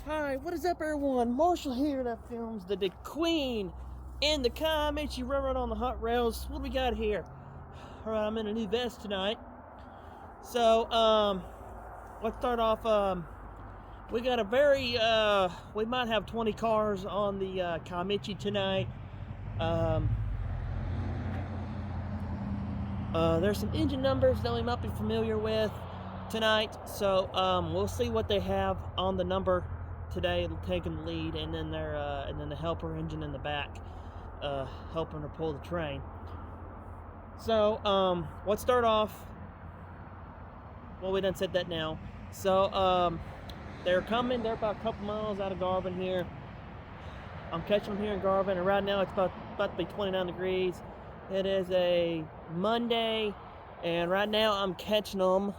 Hi, what is up everyone? Marshall here that films the Queen and the Kiamichi Railroad on the hot rails. What do we got here? Alright, I'm in a new vest tonight. So, let's start off. We got a very, we might have 20 cars on the Kiamichi tonight. There's some engine numbers that we might be familiar with tonight. So, we'll see what they have on the number today, taking the lead, and then the helper engine in the back, helping to pull the train. So let's start off. Well, we done said that now. So they're coming. They're about a couple miles out of Garvin here. I'm catching them here in Garvin, and right now it's about to be 29 degrees. It is a Monday, and right now I'm catching them.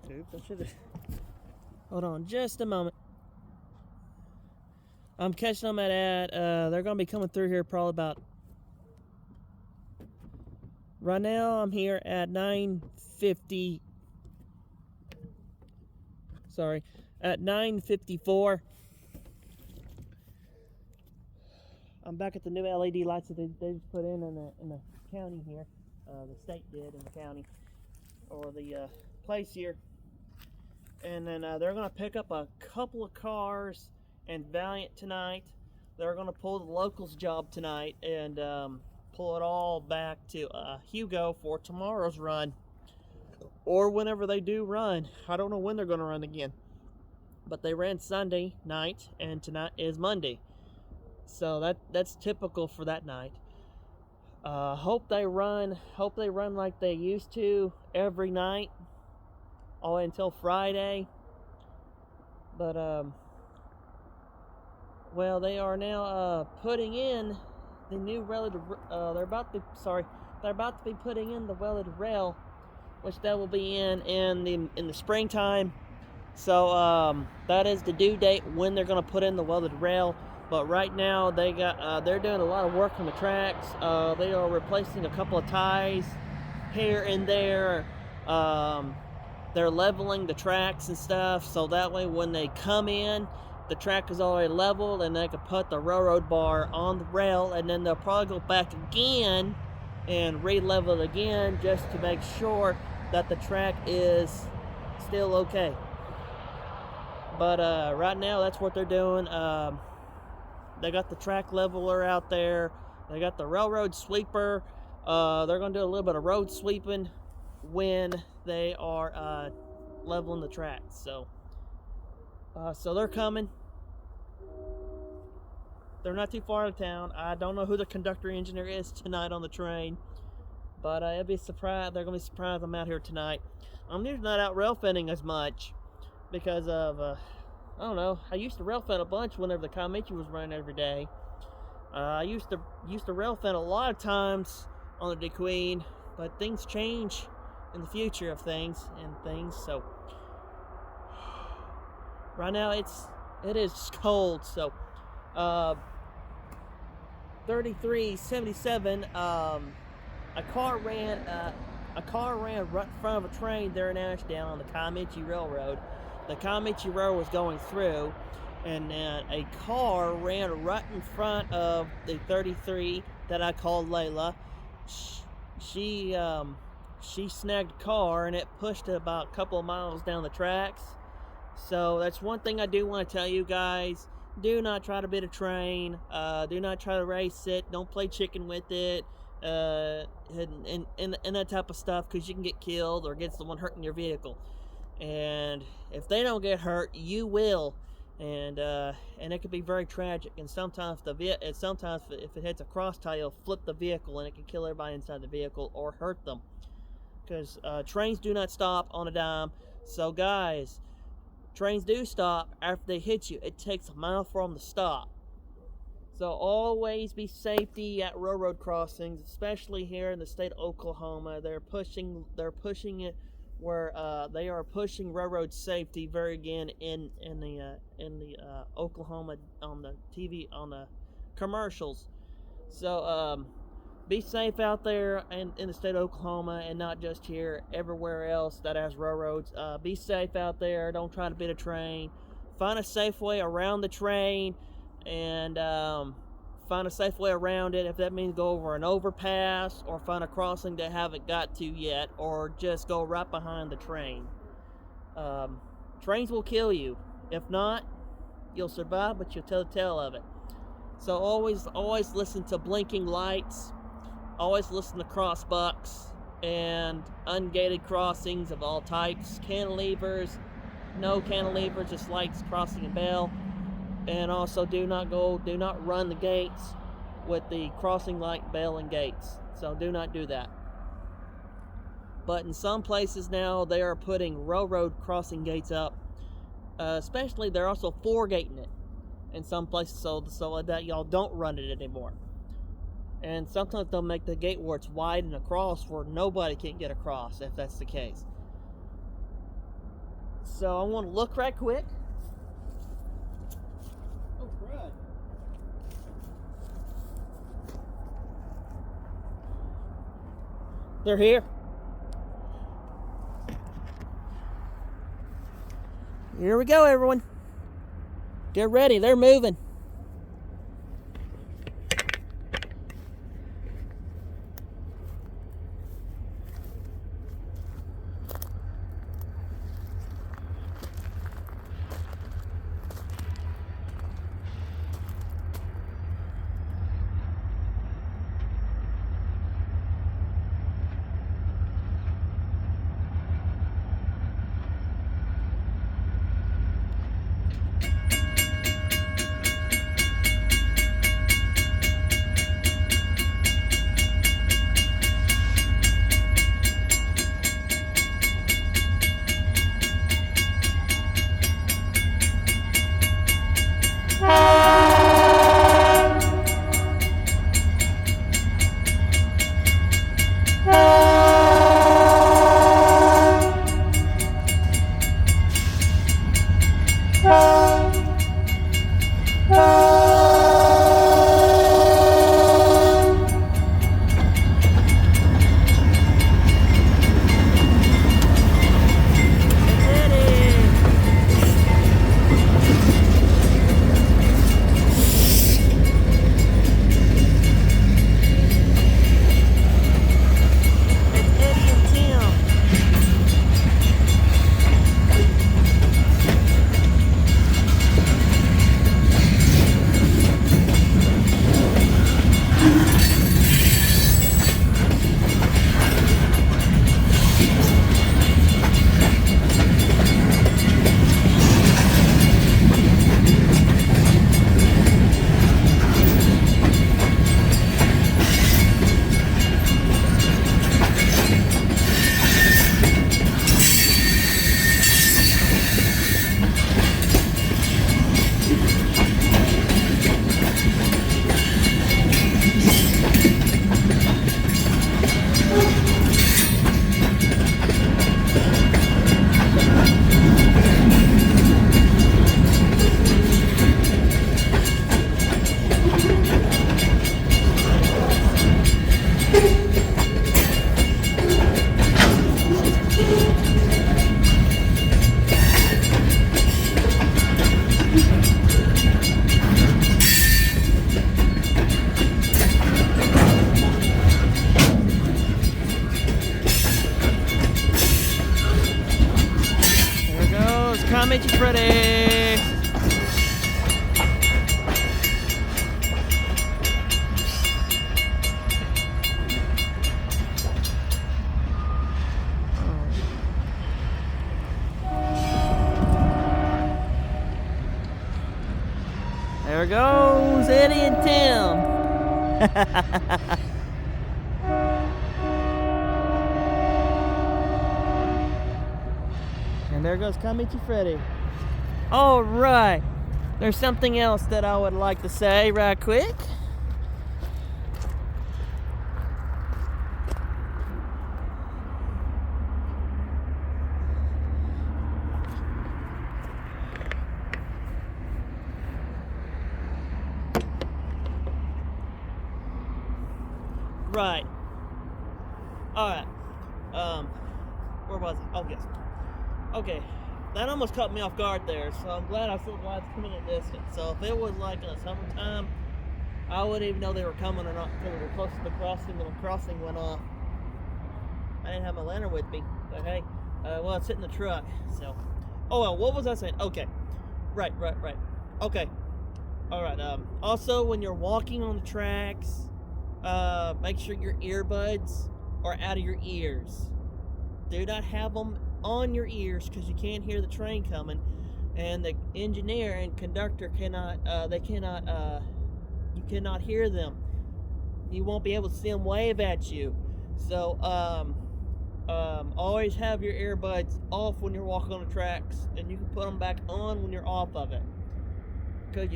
Oops, I should have. Hold on just a moment. I'm catching them at they're going to be coming through here probably about. Right now I'm here at 9:50. Sorry, at 9:54. I'm back at the new LED lights that they just put in the county here. The state did in the county, or the place here. And then they're going to pick up a couple of cars and Valiant tonight. They're going to pull the locals job tonight and pull it all back to Hugo for tomorrow's run, or whenever they do run. I don't know when they're going to run again, but they ran Sunday night and tonight is Monday, so that's typical for that night. Hope they run like they used to every night all until Friday. But well, they are now putting in the new welded. They're about to be putting in the welded rail, which that will be in the springtime. So that is the due date when they're going to put in the welded rail. But right now they're doing a lot of work on the tracks. They are replacing a couple of ties here and there. They're leveling the tracks and stuff, so that way when they come in, the track is already leveled and they can put the railroad bar on the rail, and then they'll probably go back again and re-level it again just to make sure that the track is still okay. But right now that's what they're doing. They got the track leveler out there. They got the railroad sweeper. They're going to do a little bit of road sweeping when they are leveling the tracks. So they're coming. They're not too far out of town. I don't know who the conductor engineer is tonight on the train, but it'd be surprised. They're gonna be surprised I'm out here tonight. I'm usually not out rail fending as much because of I don't know. I used to rail fend a bunch whenever the Kiamichi was running every day. I used to rail fend a lot of times on the Queen, but things change in the future of things. So right now it is cold. So 3377. A car ran right in front of a train there in Ashdown on the Kiamichi Railroad. The Kiamichi Railroad was going through, and then a car ran right in front of the 33 that I called Layla. She snagged a car and it pushed it about a couple of miles down the tracks. So that's one thing I do want to tell you guys. Do not try to beat a train. Do not try to race it. Don't play chicken with it. And that type of stuff, because you can get killed or get someone hurt in your vehicle. And if they don't get hurt, you will. And it could be very tragic. And sometimes if it hits a cross tie, it'll flip the vehicle and it can kill everybody inside the vehicle or hurt them. Because trains do not stop on a dime. So guys, trains do stop after they hit you. It takes a mile for them to stop. So always be safety at railroad crossings, especially here in the state of Oklahoma. They're pushing it where they are pushing railroad safety very again in the Oklahoma on the TV, on the commercials. So be safe out there in the state of Oklahoma, and not just here, everywhere else that has railroads. Be safe out there. Don't try to beat a train. Find a safe way around the train, and find a safe way around it. If that means go over an overpass, or find a crossing they haven't got to yet, or just go right behind the train. Trains will kill you. If not, you'll survive, but you'll tell the tale of it. So always listen to blinking lights. Always listen to crossbucks and ungated crossings of all types. Cantilevers, no cantilevers, just lights crossing a bell. And also do not run the gates with the crossing light, bell, and gates. So do not do that. But in some places now, they are putting railroad crossing gates up. Especially, they're also four-gating it in some places, so that y'all don't run it anymore. And sometimes they'll make the gate where it's wide and across where nobody can get across, if that's the case. So I want to look right quick. Oh, crud. They're here. Here we go, everyone. Get ready, they're moving. Kiamichi Freddy. There goes Eddie and Tim. And there goes Kiamichi Freddy. All right, there's something else that I would like to say right quick. Right. Alright. Where was I? Oh, yes. Okay. That almost caught me off guard there, so I'm glad I saw the lights coming in distance. So if it was like in the summertime, I wouldn't even know they were coming or not until we were close to the crossing when the crossing went off. I didn't have my lantern with me, but hey, well, it's sitting in the truck, so. Oh, well, what was I saying? Okay. Right. Okay. Alright, also when you're walking on the tracks, make sure your earbuds are out of your ears. Do not have them on your ears because you can't hear the train coming, and the engineer and conductor cannot, you cannot hear them. You won't be able to see them wave at you. So, always have your earbuds off when you're walking on the tracks, and you can put them back on when you're off of it. Because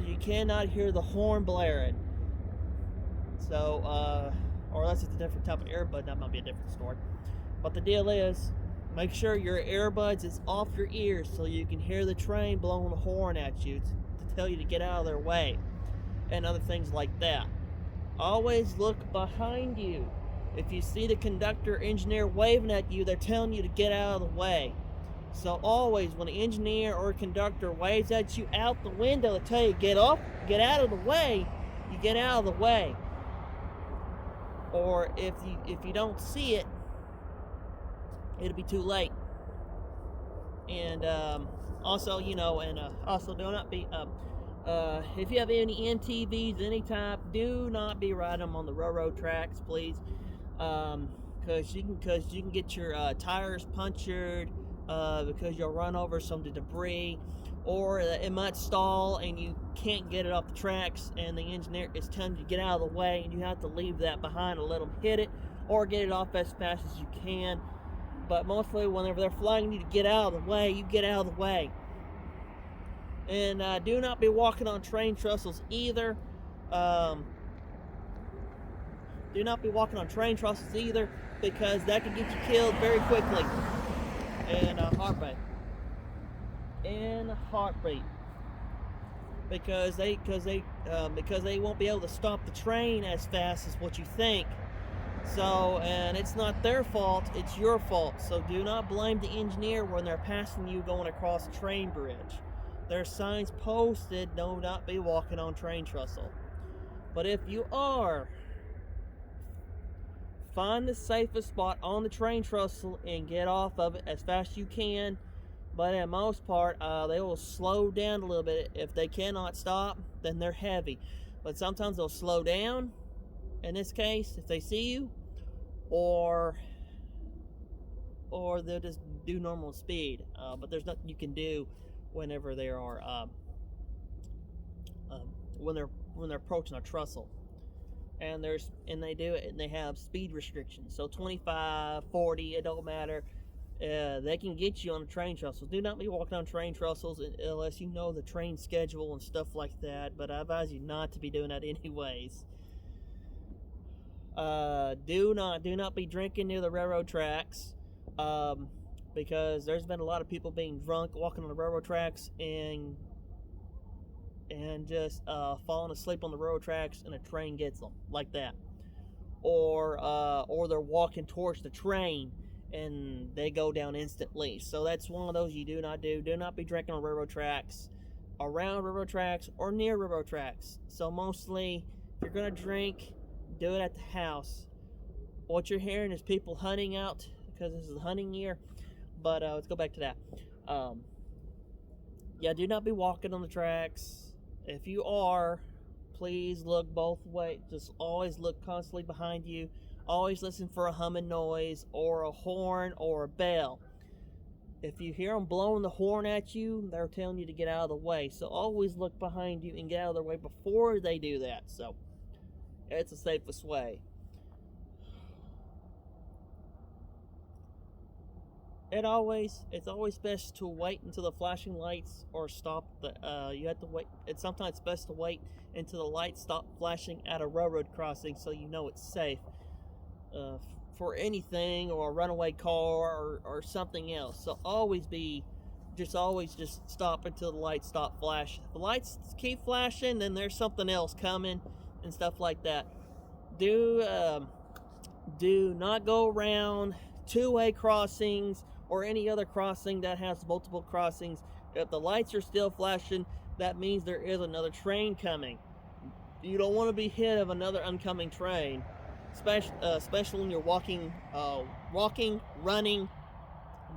you cannot hear the horn blaring. So, or unless it's a different type of earbud, that might be a different story. But the deal is, make sure your earbuds is off your ears so you can hear the train blowing the horn at you to tell you to get out of their way, and other things like that. Always look behind you. If you see the conductor or engineer waving at you, they're telling you to get out of the way. So always, when an engineer or a conductor waves at you out the window to tell you get out of the way, you get out of the way. Or if you don't see it, it'll be too late. And also, also do not be if you have any MTVs any type, do not be riding them on the railroad tracks, please, because you can get your tires punctured, because you'll run over some debris, or it might stall and you can't get it off the tracks, and the engineer is telling you to get out of the way, and you have to leave that behind and let them hit it, or get it off as fast as you can. But mostly, whenever they're flagging you to get out of the way, you get out of the way. And do not be walking on train trestles either. Do not be walking on train trestles either, because that can get you killed very quickly. And heartbeat. Because they won't be able to stop the train as fast as what you think. So, and it's not their fault, it's your fault. So do not blame the engineer when they're passing you going across a train bridge. There's signs posted, do not be walking on train trestle. But if you are, find the safest spot on the train trestle and get off of it as fast as you can. But at most part, they will slow down a little bit. If they cannot stop, then they're heavy. But sometimes they'll slow down. In this case, if they see you, or they'll just do normal speed. But there's nothing you can do whenever they are when they're approaching a trestle. And they have speed restrictions. So 25, 40, it don't matter. They can get you on the train trestles. Do not be walking on train trestles unless you know the train schedule and stuff like that. But I advise you not to be doing that anyways. Do not be drinking near the railroad tracks, because there's been a lot of people being drunk walking on the railroad tracks and just falling asleep on the railroad tracks, and a train gets them like that, or they're walking towards the train and they go down instantly. So that's one of those you do not do. Do not be drinking on railroad tracks, around railroad tracks, or near railroad tracks. So mostly, if you're gonna drink, do it at the house. What you're hearing is people hunting out, because this is the hunting year. But let's go back to that. Do not be walking on the tracks. If you are, please look both ways. Just always look constantly behind you. Always listen for a humming noise, or a horn, or a bell. If you hear them blowing the horn at you, they're telling you to get out of the way. So always look behind you and get out of their way before they do that. So it's the safest way. It's always best to wait until the flashing lights or stop. You have to wait. It's sometimes best to wait until the lights stop flashing at a railroad crossing, so you know it's safe for anything, or a runaway car, or something else. So always stop until the lights stop flashing. If the lights keep flashing, then there's something else coming and stuff like that. do not go around two-way crossings or any other crossing that has multiple crossings. If the lights are still flashing, that means there is another train coming. You don't want to be hit of another oncoming train, especially when you're walking, running,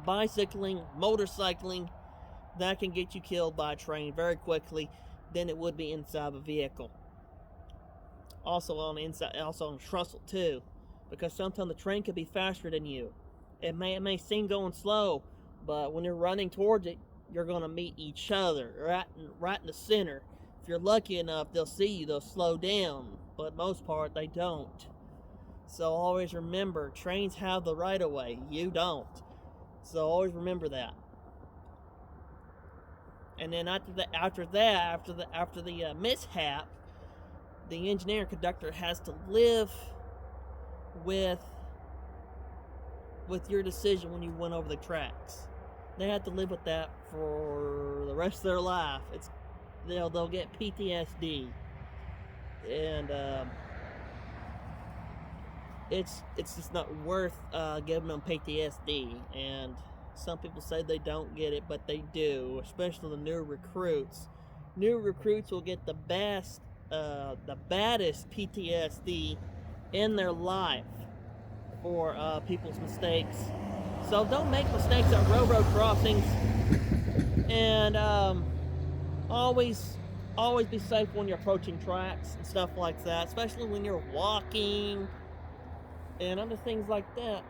bicycling, motorcycling. That can get you killed by a train very quickly than it would be inside a vehicle. Also on the inside, also on the trestle too, because sometimes the train could be faster than you. It may seem going slow, but when you're running towards it, you're going to meet each other right in the center. If you're lucky enough, they'll see you, they'll slow down, but most part they don't. So always remember, trains have the right of way, you don't. So always remember that. And then after the mishap, the engineer and conductor has to live with your decision when you went over the tracks. They have to live with that for the rest of their life. They'll get PTSD, and it's just not worth giving them PTSD. And some people say they don't get it, but they do, especially the new recruits. New recruits will get the baddest PTSD in their life for people's mistakes. So don't make mistakes at railroad crossings, and always be safe when you're approaching tracks and stuff like that, especially when you're walking and other things like that.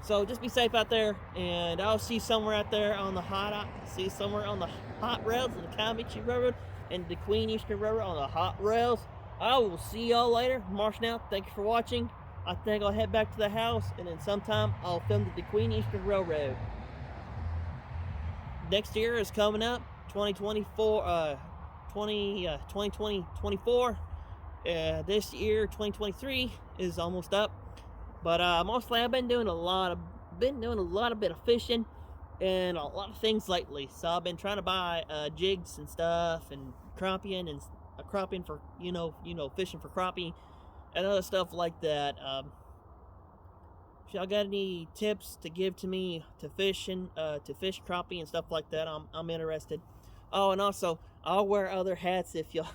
So just be safe out there, and I'll see you somewhere out there on the hot rails of the Kiamichi Railroad and the Queen Eastern Railroad on the hot rails. I will see y'all later. Marsh now. Thank you for watching. I think I'll head back to the house, and then sometime I'll film the Queen Eastern Railroad. Next year is coming up, 2024. This year, 2023, is almost up. But mostly I've been doing a bit of fishing and a lot of things lately. So I've been trying to buy jigs and stuff, and crappie for fishing for crappie and other stuff like that. If y'all got any tips to give to me to fish crappie and stuff like that, I'm interested. Oh, and also I'll wear other hats if y'all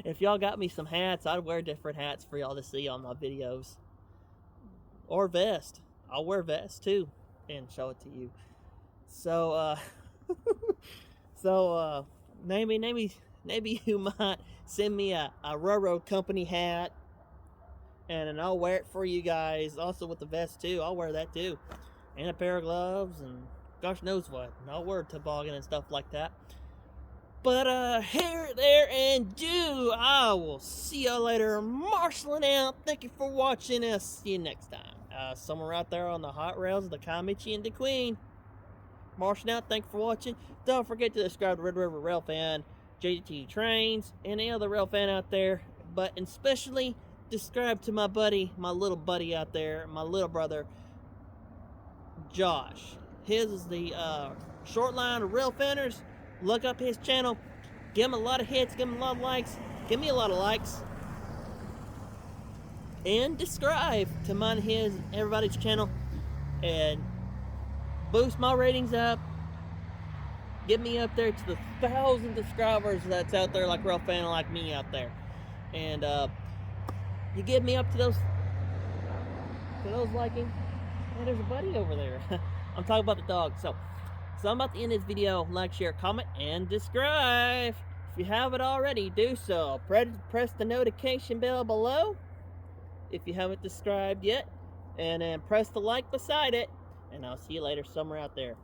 if y'all got me some hats. I'd wear different hats for y'all to see on my videos, or vest. I'll wear vest too and show it to you. So maybe you might send me a railroad company hat, and I'll wear it for you guys. Also with the vest too, I'll wear that too, and a pair of gloves, and gosh knows what. And I'll wear a toboggan and stuff like that. But here, there, and do. I will see y'all later. Marshalling out. Thank you for watching. I'll see you next time. Somewhere out there on the hot rails of the Kiamichi and the Queen. Marshalling out. Thank you for watching. Don't forget to subscribe to Red River Rail Fan, JT Trains, any other rail fan out there. But especially subscribe to my little buddy out there, my little brother, Josh. His is the Short Line of Rail Fanners. Look up his channel, give him a lot of hits, give him a lot of likes, give me a lot of likes, and subscribe to everybody's channel, and boost my ratings up, get me up there to the 1,000 subscribers that's out there, like Rail Fan like me out there, and you get me up to those liking. And there's a buddy over there. I'm talking about the dog. So I'm about to end this video. Like, share, comment, and subscribe. If you haven't already, do so. Press the notification bell below if you haven't subscribed yet. And then press the like beside it. And I'll see you later somewhere out there.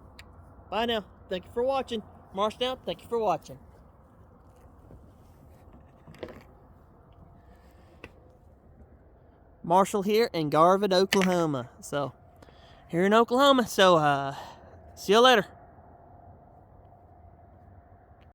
Bye now. Thank you for watching. Marsh down. Thank you for watching. Marshall here in Garvin, Oklahoma. Here in Oklahoma. See you later.